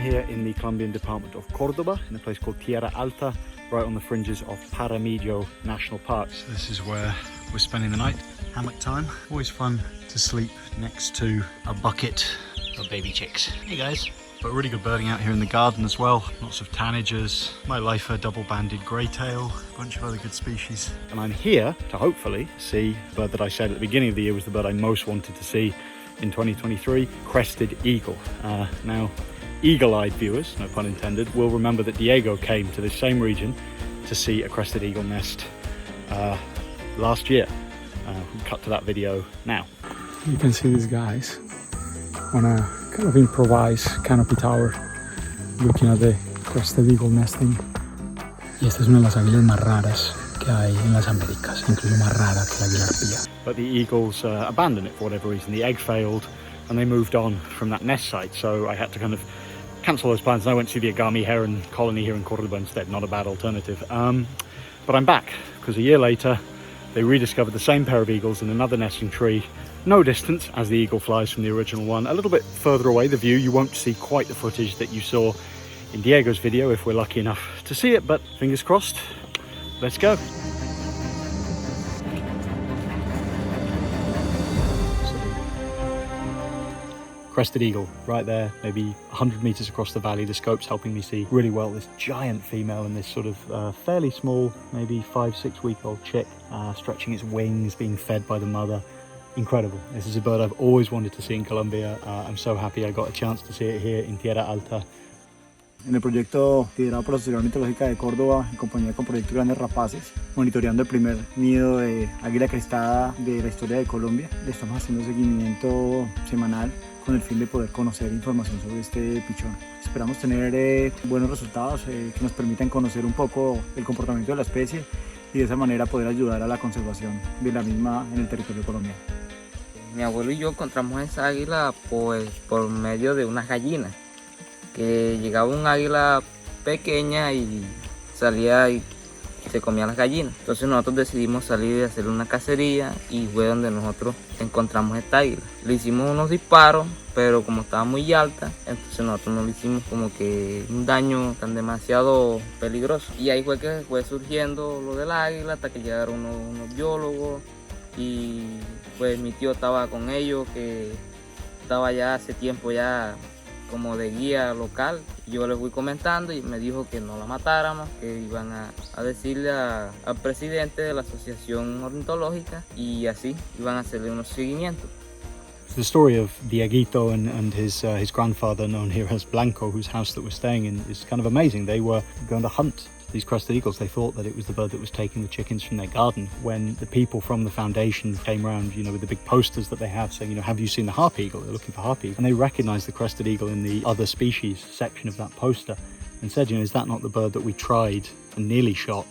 here in the Colombian department of Cordoba, in a place called Tierra Alta, right on the fringes of Paramillo National Park. So this is where we're spending the night. Hammock time. Always fun to sleep next to a bucket of baby chicks. Hey guys. But really good birding out here in the garden as well. Lots of tanagers, my lifer double-banded greytail, a bunch of other good species. And I'm here to hopefully see the bird that I said at the beginning of the year was the bird I most wanted to see in 2023, Crested Eagle. Now, eagle-eyed viewers, no pun intended, will remember that Diego came to this same region to see a Crested Eagle nest last year. We'll cut to that video now. You can see these guys on a kind of improvised canopy tower looking at the Crested Eagle nesting. Y esta es una de las águilas más raras que hay en las Américas, incluso más rara que la águila arpía. But the eagles abandoned it for whatever reason. The egg failed and they moved on from that nest site, so I had to kind of cancel those plans and I went to see the Agami heron colony here in Cordoba instead. Not a bad alternative. But I'm back because a year later they rediscovered the same pair of eagles in another nesting tree, no distance as the eagle flies from the original one. A little bit further away, the view, you won't see quite the footage that you saw in Diego's video if we're lucky enough to see it, but fingers crossed, let's go. Crested Eagle, right there, maybe 100 meters across the valley. The scope's helping me see really well this giant female and this sort of fairly small, maybe 5-6 week old chick, stretching its wings, being fed by the mother. Incredible. This is a bird I've always wanted to see in Colombia. I'm so happy I got a chance to see it here in Tierra Alta. En el proyecto liderado por la Sociedad Ornitológica de Córdoba, en compañía con Proyecto Grandes Rapaces, monitoreando el primer nido de águila crestada de la historia de Colombia. Le estamos haciendo seguimiento semanal con el fin de poder conocer información sobre este pichón. Esperamos tener buenos resultados que nos permitan conocer un poco el comportamiento de la especie y de esa manera poder ayudar a la conservación de la misma en el territorio colombiano. Mi abuelo y yo encontramos esa águila pues por medio de unas gallinas, que llegaba un águila pequeña y salía y se comía las gallinas. Entonces nosotros decidimos salir y hacerle una cacería y fue donde nosotros encontramos esta águila. Le hicimos unos disparos, pero como estaba muy alta, entonces nosotros no le hicimos como que un daño tan demasiado peligroso. Y ahí fue que fue surgiendo lo del águila hasta que llegaron unos biólogos y pues mi tío estaba con ellos, que estaba ya hace tiempo ya como de guía local. Yo le fui comentando y me dijo que no la matáramos, que iban a decirle al presidente de la asociación ornitológica y así iban a hacerle unos seguimientos. The story of Dieguito and his grandfather, known here as Blanco, whose house that we're staying in, is kind of amazing. They were going to hunt these crested eagles. They thought that it was the bird that was taking the chickens from their garden. When the people from the foundation came around, you know, with the big posters that they have saying, you know, have you seen the Harpy Eagle? They're looking for Harpy. And they recognized the crested eagle in the other species section of that poster and said, you know, is that not the bird that we tried and nearly shot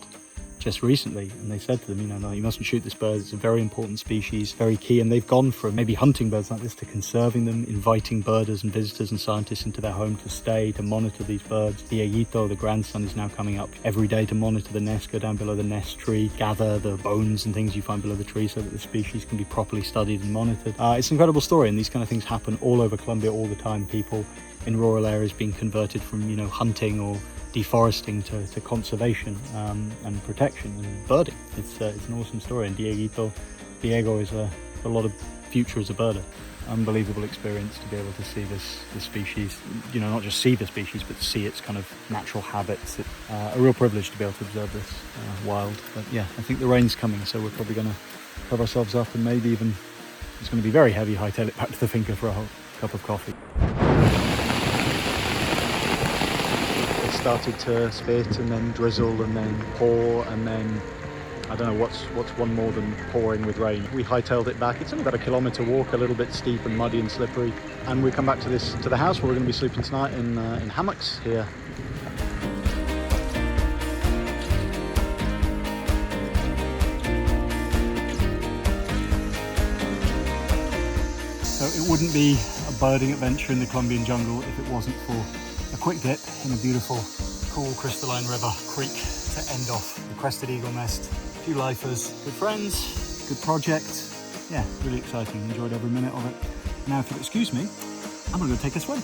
just recently? And they said to them, you know, no, you mustn't shoot this bird. It's a very important species, very key. And they've gone from maybe hunting birds like this to conserving them, inviting birders and visitors and scientists into their home to stay, to monitor these birds. Dieguito, the grandson, is now coming up every day to monitor the nest, go down below the nest tree, gather the bones and things you find below the tree so that the species can be properly studied and monitored. It's an incredible story, and these kind of things happen all over Colombia all the time. People in rural areas being converted from, you know, hunting or deforesting to conservation and protection and birding. It's an awesome story, and Diego is a lot of future as a birder. Unbelievable experience to be able to see this species, you know, not just see the species but see its kind of natural habits. A real privilege to be able to observe this wild. But yeah, I think the rain's coming, so we're probably going to cover ourselves up and maybe even, it's going to be very heavy, hightail it back to the finca for a whole cup of coffee. Started to spit and then drizzle and then pour and then I don't know what's one more than pouring with rain. We hightailed it back. It's only about a kilometre walk, a little bit steep and muddy and slippery, and we come back to the house where we're going to be sleeping tonight in hammocks here. So it wouldn't be a birding adventure in the Colombian jungle if it wasn't for a quick dip in a beautiful, cool crystalline river creek to end off the Crested Eagle nest. A few lifers, good friends, good project. Yeah, really exciting. Enjoyed every minute of it. Now, if you'll excuse me, I'm gonna go take a swim.